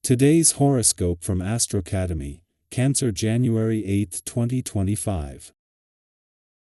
Today's horoscope from AstroCademy, Cancer, January 8, 2025.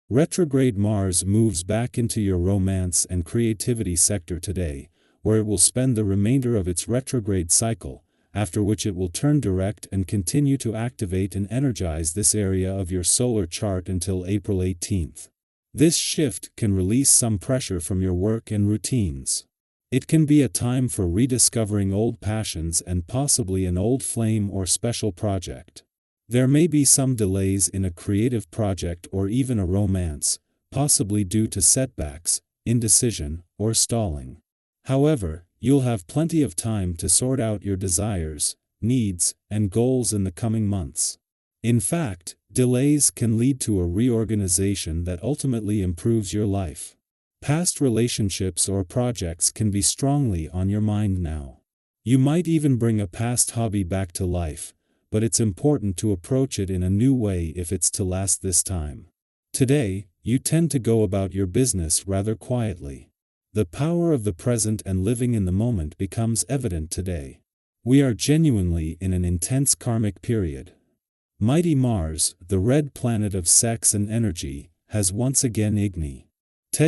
Retrograde Mars moves back into your romance and creativity sector today, where it will spend the remainder of its retrograde cycle, after which it will turn direct and continue to activate and energize this area of your solar chart until April 18th. This shift can release some pressure from your work and routines. It can be a time for rediscovering old passions and possibly an old flame or special project. There may be some delays in a creative project or even a romance, possibly due to setbacks, indecision, or stalling. However, you'll have plenty of time to sort out your desires, needs, and goals in the coming months. In fact, delays can lead to a reorganization that ultimately improves your life. Past relationships or projects can be strongly on your mind now. You might even bring a past hobby back to life, but it's important to approach it in a new way if it's to last this time. Today, you tend to go about your business rather quietly. The power of the present and living in the moment becomes evident today. We are genuinely in an intense karmic period. Mighty Mars, the red planet of sex and energy, has once again ignited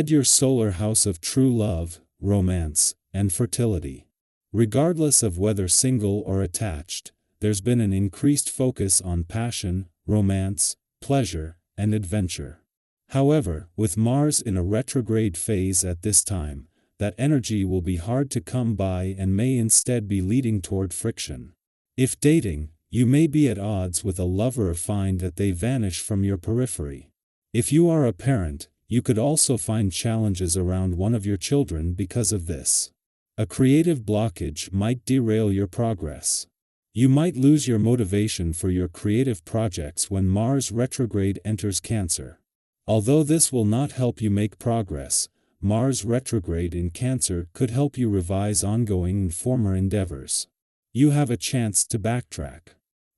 your solar house of true love, romance, and fertility. Regardless of whether single or attached, there's been an increased focus on passion, romance, pleasure, and adventure. However, with Mars in a retrograde phase at this time, that energy will be hard to come by and may instead be leading toward friction. If dating, you may be at odds with a lover or find that they vanish from your periphery. If you are a parent, you could also find challenges around one of your children because of this. A creative blockage might derail your progress. You might lose your motivation for your creative projects when Mars retrograde enters Cancer. Although this will not help you make progress, Mars retrograde in Cancer could help you revise ongoing and former endeavors. You have a chance to backtrack.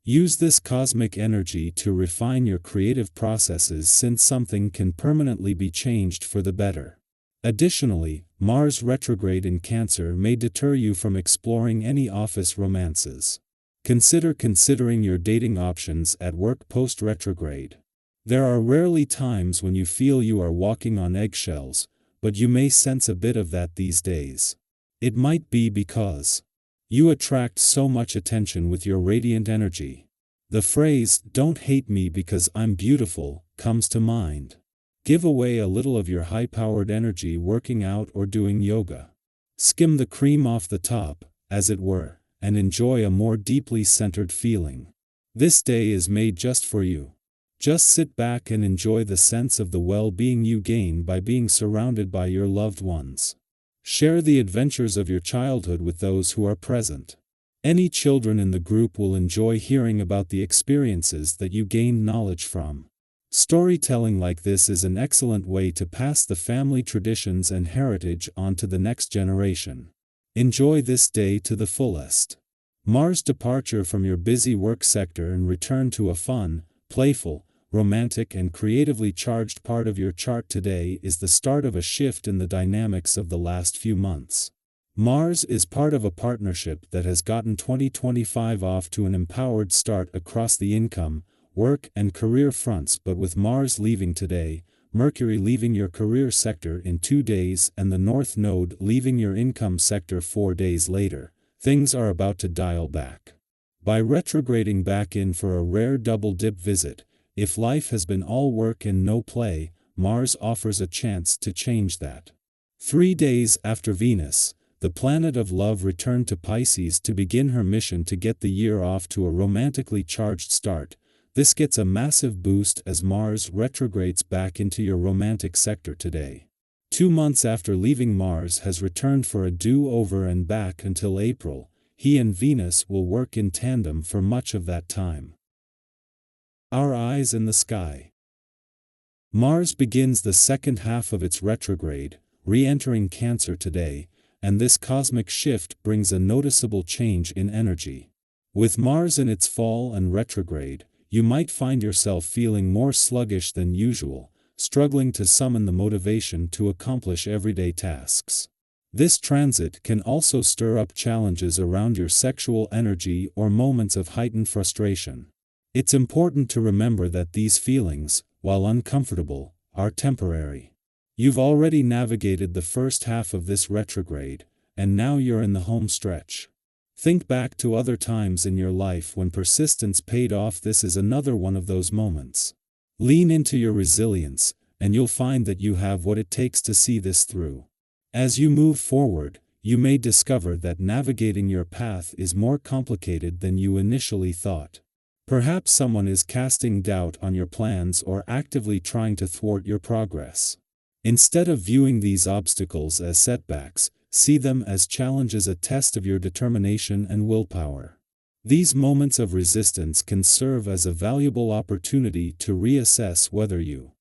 Use this cosmic energy to refine your creative processes since something can permanently be changed for the better. Additionally, Mars retrograde in Cancer may deter you from exploring any office romances. Considering your dating options at work post-retrograde. There are rarely times when you feel you are walking on eggshells, but you may sense a bit of that these days. It might be because you attract so much attention with your radiant energy. The phrase, "Don't hate me because I'm beautiful," comes to mind. Give away a little of your high-powered energy working out or doing yoga. Skim the cream off the top, as it were, and enjoy a more deeply centered feeling. This day is made just for you. Just sit back and enjoy the sense of the well-being you gain by being surrounded by your loved ones. Share the adventures of your childhood with those who are present. Any children in the group will enjoy hearing about the experiences that you gained knowledge from. Storytelling like this is an excellent way to pass the family traditions and heritage on to the next generation. Enjoy this day to the fullest. Mars' departure from your busy work sector and return to a fun, playful, romantic and creatively charged part of your chart today is the start of a shift in the dynamics of the last few months. Mars is part of a partnership that has gotten 2025 off to an empowered start across the income, work and career fronts, but with Mars leaving today, Mercury leaving your career sector in 2 days and the North Node leaving your income sector 4 days later, things are about to dial back. By retrograding back in for a rare double-dip visit, if life has been all work and no play, Mars offers a chance to change that. 3 days after Venus, the planet of love returned to Pisces to begin her mission to get the year off to a romantically charged start. This gets a massive boost as Mars retrogrades back into your romantic sector today. 2 months after leaving, Mars has returned for a do-over and back until April. He and Venus will work in tandem for much of that time. Our eyes in the sky. Mars begins the second half of its retrograde, re-entering Cancer today, and this cosmic shift brings a noticeable change in energy. With Mars in its fall and retrograde, you might find yourself feeling more sluggish than usual, struggling to summon the motivation to accomplish everyday tasks. This transit can also stir up challenges around your sexual energy or moments of heightened frustration. It's important to remember that these feelings, while uncomfortable, are temporary. You've already navigated the first half of this retrograde, and now you're in the home stretch. Think back to other times in your life when persistence paid off. This is another one of those moments. Lean into your resilience, and you'll find that you have what it takes to see this through. As you move forward, you may discover that navigating your path is more complicated than you initially thought. Perhaps someone is casting doubt on your plans or actively trying to thwart your progress. Instead of viewing these obstacles as setbacks, see them as challenges, a test of your determination and willpower. These moments of resistance can serve as a valuable opportunity to reassess whether your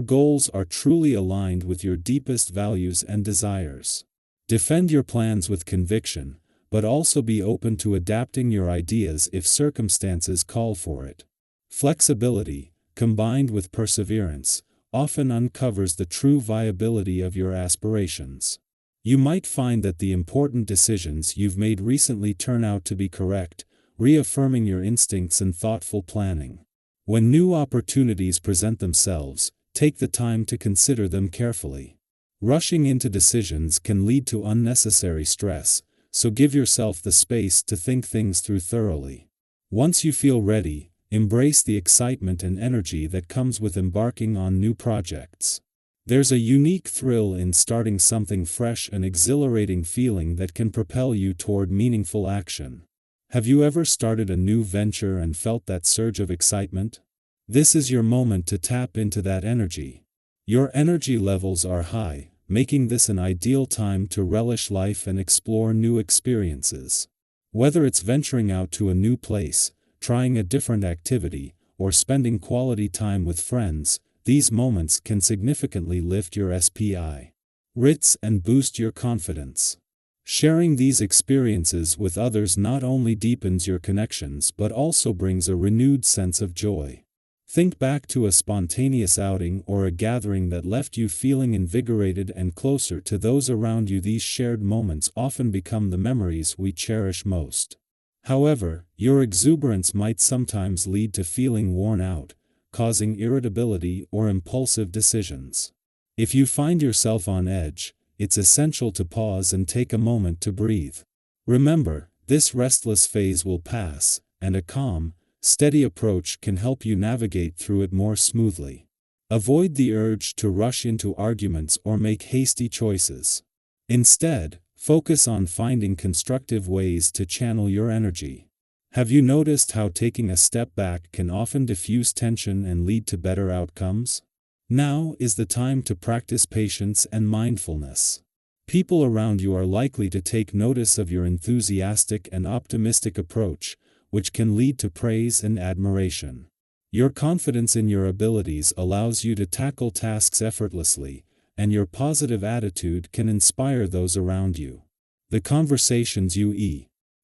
goals are truly aligned with your deepest values and desires. Defend your plans with conviction, but also be open to adapting your ideas if circumstances call for it. Flexibility, combined with perseverance, often uncovers the true viability of your aspirations. You might find that the important decisions you've made recently turn out to be correct, reaffirming your instincts and thoughtful planning. When new opportunities present themselves, take the time to consider them carefully. Rushing into decisions can lead to unnecessary stress, so give yourself the space to think things through thoroughly. Once you feel ready, embrace the excitement and energy that comes with embarking on new projects. There's a unique thrill in starting something fresh, an exhilarating feeling that can propel you toward meaningful action. Have you ever started a new venture and felt that surge of excitement? This is your moment to tap into that energy. Your energy levels are high, making this an ideal time to relish life and explore new experiences. Whether it's venturing out to a new place, trying a different activity, or spending quality time with friends, these moments can significantly lift your spirits and boost your confidence. Sharing these experiences with others not only deepens your connections but also brings a renewed sense of joy. Think back to a spontaneous outing or a gathering that left you feeling invigorated and closer to those around you. These shared moments often become the memories we cherish most. However, your exuberance might sometimes lead to feeling worn out, causing irritability or impulsive decisions. If you find yourself on edge, it's essential to pause and take a moment to breathe. Remember, this restless phase will pass, and a calm, steady approach can help you navigate through it more smoothly. Avoid the urge to rush into arguments or make hasty choices. Instead, focus on finding constructive ways to channel your energy. Have you noticed how taking a step back can often diffuse tension and lead to better outcomes? Now is the time to practice patience and mindfulness. People around you are likely to take notice of your enthusiastic and optimistic approach, which can lead to praise and admiration. Your confidence in your abilities allows you to tackle tasks effortlessly, and your positive attitude can inspire those around you. The conversations you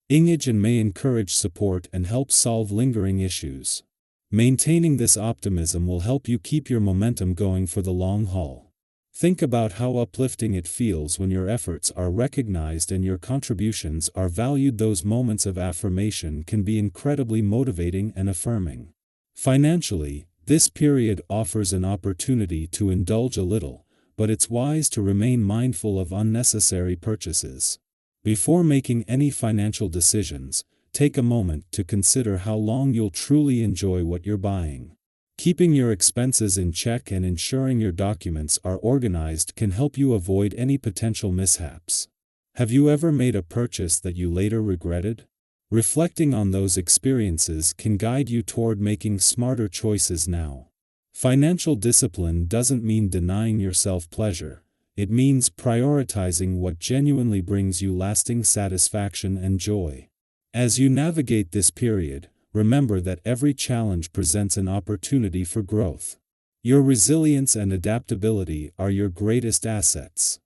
engage in may encourage support and help solve lingering issues. Maintaining this optimism will help you keep your momentum going for the long haul. Think about how uplifting it feels when your efforts are recognized and your contributions are valued. Those moments of affirmation can be incredibly motivating and affirming. Financially, this period offers an opportunity to indulge a little, but it's wise to remain mindful of unnecessary purchases. Before making any financial decisions, take a moment to consider how long you'll truly enjoy what you're buying. Keeping your expenses in check and ensuring your documents are organized can help you avoid any potential mishaps. Have you ever made a purchase that you later regretted? Reflecting on those experiences can guide you toward making smarter choices now. Financial discipline doesn't mean denying yourself pleasure. It means prioritizing what genuinely brings you lasting satisfaction and joy. As you navigate this period, remember that every challenge presents an opportunity for growth. Your resilience and adaptability are your greatest assets.